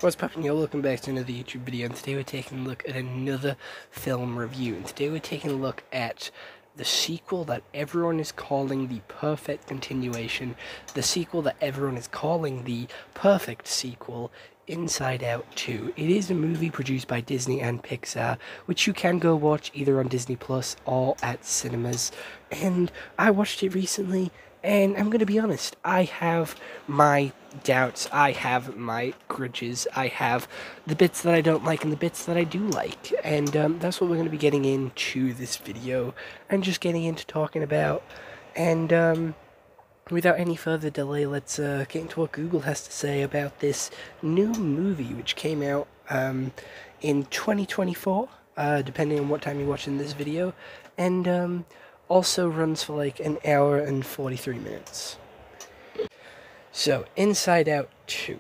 What's poppin', yo? Welcome back to another YouTube video, and today we're taking a look at another film review. And today we're taking a look at the sequel that everyone is calling the perfect continuation, the sequel that everyone is calling the perfect sequel, Inside Out 2. It is a movie produced by Disney and Pixar, which you can go watch either on Disney Plus or at cinemas. And I watched it recently, and I'm going to be honest, I have my doubts, I have my grudges, I have the bits that I don't like and the bits that I do like. And that's what we're going to be getting into this video and just getting into talking about. And without any further delay, let's get into what Google has to say about this new movie which came out in 2024, depending on what time you're watching this video. And also runs for like an hour and 43 minutes. So, Inside Out 2.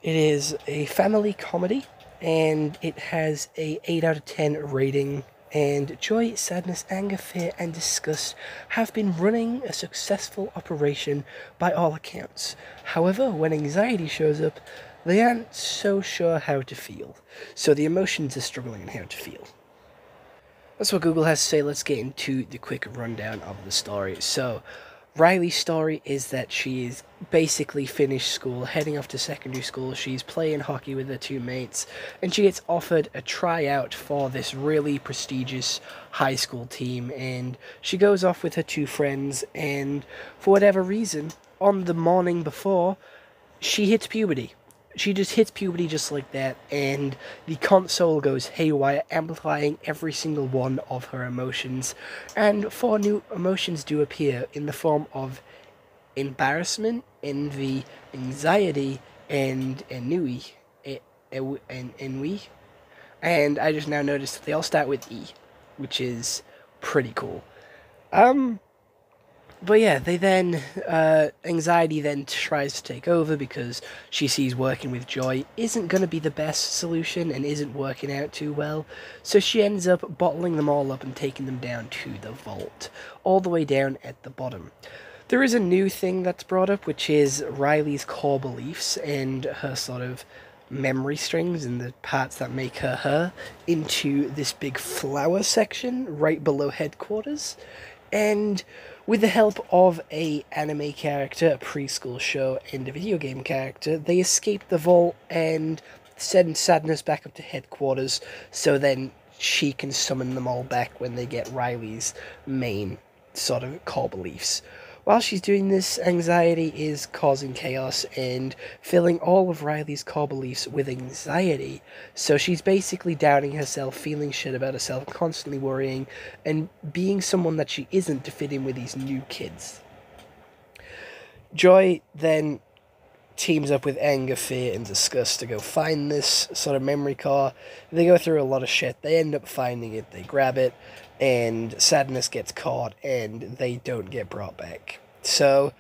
It is a family comedy, and it has a 8 out of 10 rating, and joy, sadness, anger, fear, and disgust have been running a successful operation by all accounts. However, when anxiety shows up, they aren't so sure how to feel. So the emotions are struggling in how to feel. That's what Google has to say. Let's get into the quick rundown of the story. So, Riley's story is that she is basically finished school, heading off to secondary school. She's playing hockey with her two mates, and she gets offered a tryout for this really prestigious high school team. And she goes off with her two friends, and for whatever reason, on the morning before, she hits puberty. She just hits puberty just like that, and the console goes haywire, amplifying every single one of her emotions. And four new emotions do appear in the form of embarrassment, envy, anxiety, and ennui. And I just now noticed that they all start with E, which is pretty cool. But yeah, they then, anxiety then tries to take over because she sees working with Joy isn't going to be the best solution and isn't working out too well. So she ends up bottling them all up and taking them down to the vault, all the way down at the bottom. There is a new thing that's brought up, which is Riley's core beliefs and her sort of memory strings and the parts that make her her into this big flower section right below headquarters. And with the help of a anime character, a preschool show, and a video game character, they escape the vault and send Sadness back up to headquarters, so then she can summon them all back when they get Riley's main sort of core beliefs. While she's doing this, anxiety is causing chaos and filling all of Riley's core beliefs with anxiety. So she's basically doubting herself, feeling shit about herself, constantly worrying, and being someone that she isn't to fit in with these new kids. Joy then teams up with anger, fear, and disgust to go find this sort of memory core. They go through a lot of shit. They end up finding it. They grab it, and Sadness gets caught, and they don't get brought back. So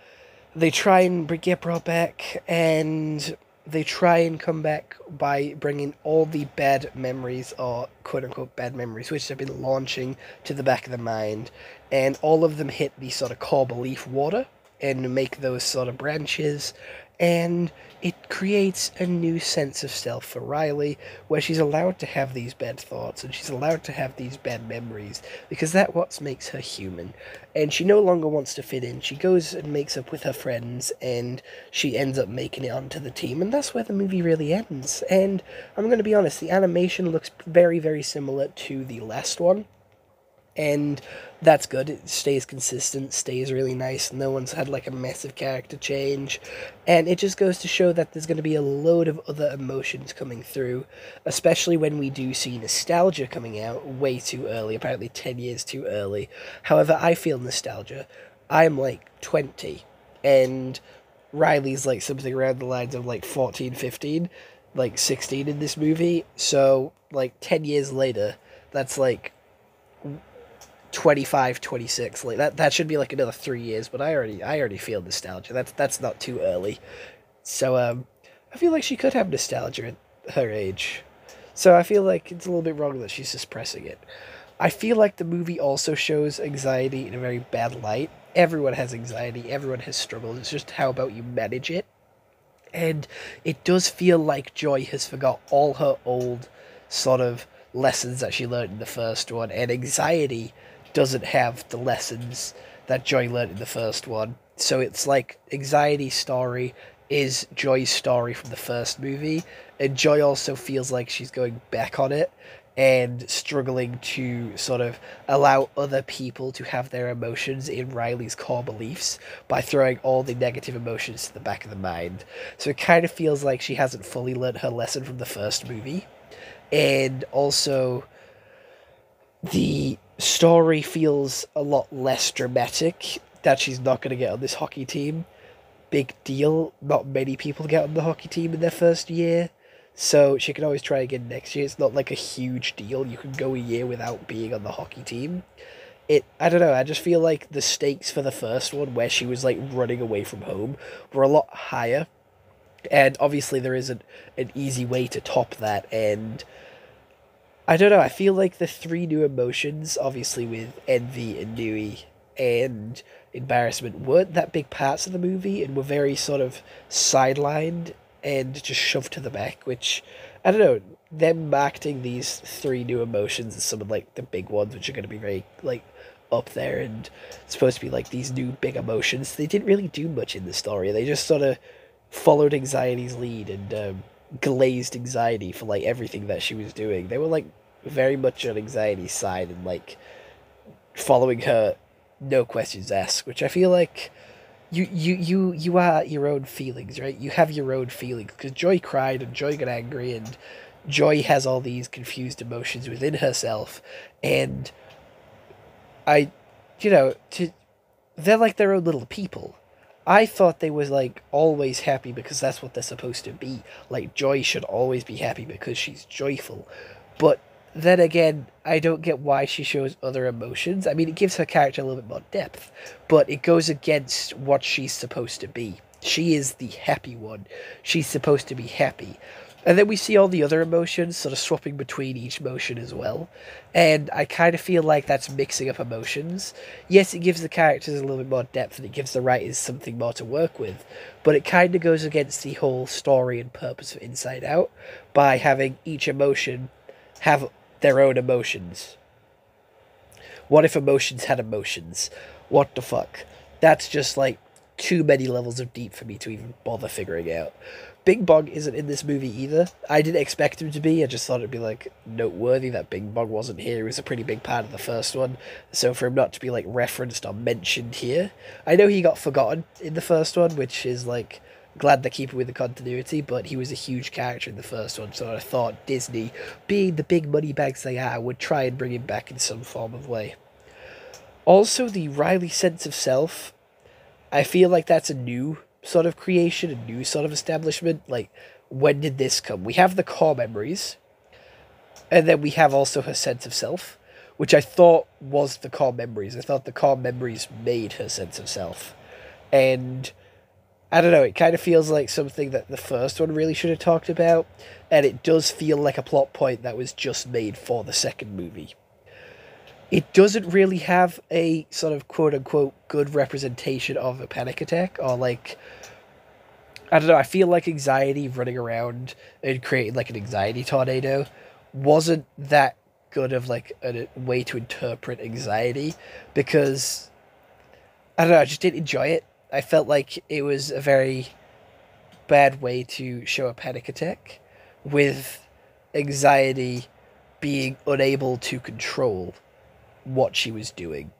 they try and get brought back, and they try and come back by bringing all the bad memories, or quote-unquote bad memories, which have been launching to the back of the mind, and all of them hit the sort of core belief water and make those sort of branches, and it creates a new sense of self for Riley, where she's allowed to have these bad thoughts, and she's allowed to have these bad memories, because that's what makes her human. And she no longer wants to fit in. She goes and makes up with her friends, and she ends up making it onto the team, and that's where the movie really ends. And I'm going to be honest, the animation looks very, very similar to the last one. And that's good. It stays consistent, stays really nice. No one's had like a massive character change. And it just goes to show that there's going to be a load of other emotions coming through, especially when we do see nostalgia coming out way too early, apparently 10 years too early. However, I feel nostalgia. I'm like 20, and Riley's like something around the lines of like 14, 15, like 16 in this movie. So like 10 years later, that's like 25, 26, like that should be like another 3 years, but I already feel nostalgia. That's not too early. So I feel like she could have nostalgia at her age. So I feel like it's a little bit wrong that she's suppressing it. I feel like the movie also shows anxiety in a very bad light. Everyone has anxiety, everyone has struggles. It's just how about you manage it. And it does feel like Joy has forgot all her old sort of lessons that she learned in the first one, and Anxiety doesn't have the lessons that Joy learned in the first one. So it's like Anxiety's story is Joy's story from the first movie, and Joy also feels like she's going back on it and struggling to sort of allow other people to have their emotions in Riley's core beliefs by throwing all the negative emotions to the back of the mind. So it kind of feels like she hasn't fully learned her lesson from the first movie. And also, the story feels a lot less dramatic, that she's not going to get on this hockey team. Big deal. Not many people get on the hockey team in their first year. So she can always try again next year. It's not like a huge deal. You can go a year without being on the hockey team. I don't know, I just feel like the stakes for the first one, where she was like running away from home, were a lot higher. And obviously there isn't an easy way to top that. And I don't know, I feel like the three new emotions, obviously with envy and Nui and embarrassment, weren't that big parts of the movie and were very sort of sidelined and just shoved to the back, which, I don't know, them marketing these three new emotions as some of, like, the big ones, which are going to be very, like, up there and supposed to be, like, these new big emotions, they didn't really do much in the story. They just sort of followed Anxiety's lead and glazed Anxiety for, like, everything that she was doing. They were, like, very much on Anxiety's side and, like, following her, no questions asked, which I feel like you are your own feelings, right? You have your own feelings, because Joy cried and Joy got angry and Joy has all these confused emotions within herself, and they're like their own little people. I thought they was like always happy because that's what they're supposed to be. Like Joy should always be happy because she's joyful. But then again, I don't get why she shows other emotions. I mean, it gives her character a little bit more depth, but it goes against what she's supposed to be. She is the happy one. She's supposed to be happy. And then we see all the other emotions sort of swapping between each motion as well. And I kind of feel like that's mixing up emotions. Yes, it gives the characters a little bit more depth and it gives the writers something more to work with. But it kind of goes against the whole story and purpose of Inside Out by having each emotion have their own emotions. What if emotions had emotions? What the fuck? That's just like too many levels of deep for me to even bother figuring out. Bing Bong isn't in this movie either. I didn't expect him to be. I just thought it'd be like noteworthy that Bing Bong wasn't here. He was a pretty big part of the first one. So for him not to be like referenced or mentioned here, I know he got forgotten in the first one, which is like glad they're keeping with the continuity, but he was a huge character in the first one, so I thought Disney, being the big money bags they are, would try and bring him back in some form of way. Also, the Riley sense of self, I feel like that's a new sort of creation, a new sort of establishment. Like, when did this come? We have the core memories, and then we have also her sense of self, which I thought was the core memories. I thought the core memories made her sense of self. And I don't know, it kind of feels like something that the first one really should have talked about, and it does feel like a plot point that was just made for the second movie. It doesn't really have a sort of quote-unquote good representation of a panic attack, or like, I don't know, I feel like Anxiety running around and creating like an anxiety tornado wasn't that good of like a way to interpret Anxiety, because, I don't know, I just didn't enjoy it. I felt like it was a very bad way to show a panic attack, with Anxiety being unable to control what she was doing.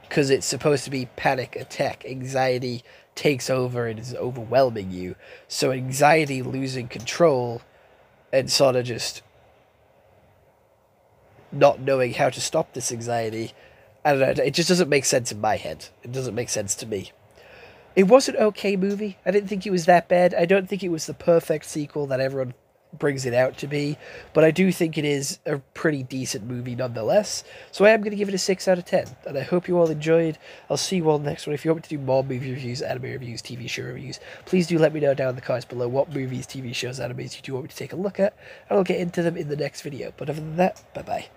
Because it's supposed to be panic attack. Anxiety takes over and is overwhelming you. So Anxiety losing control and sort of just not knowing how to stop this anxiety, I don't know, it just doesn't make sense in my head. It doesn't make sense to me. It was an okay movie. I didn't think it was that bad. I don't think it was the perfect sequel that everyone brings it out to be, but I do think it is a pretty decent movie nonetheless. So I am going to give it a 6 out of 10, and I hope you all enjoyed. I'll see you all next one. If you want me to do more movie reviews, anime reviews, TV show reviews, please do let me know down in the comments below what movies, TV shows, animes you do want me to take a look at, and I'll get into them in the next video. But other than that, bye-bye.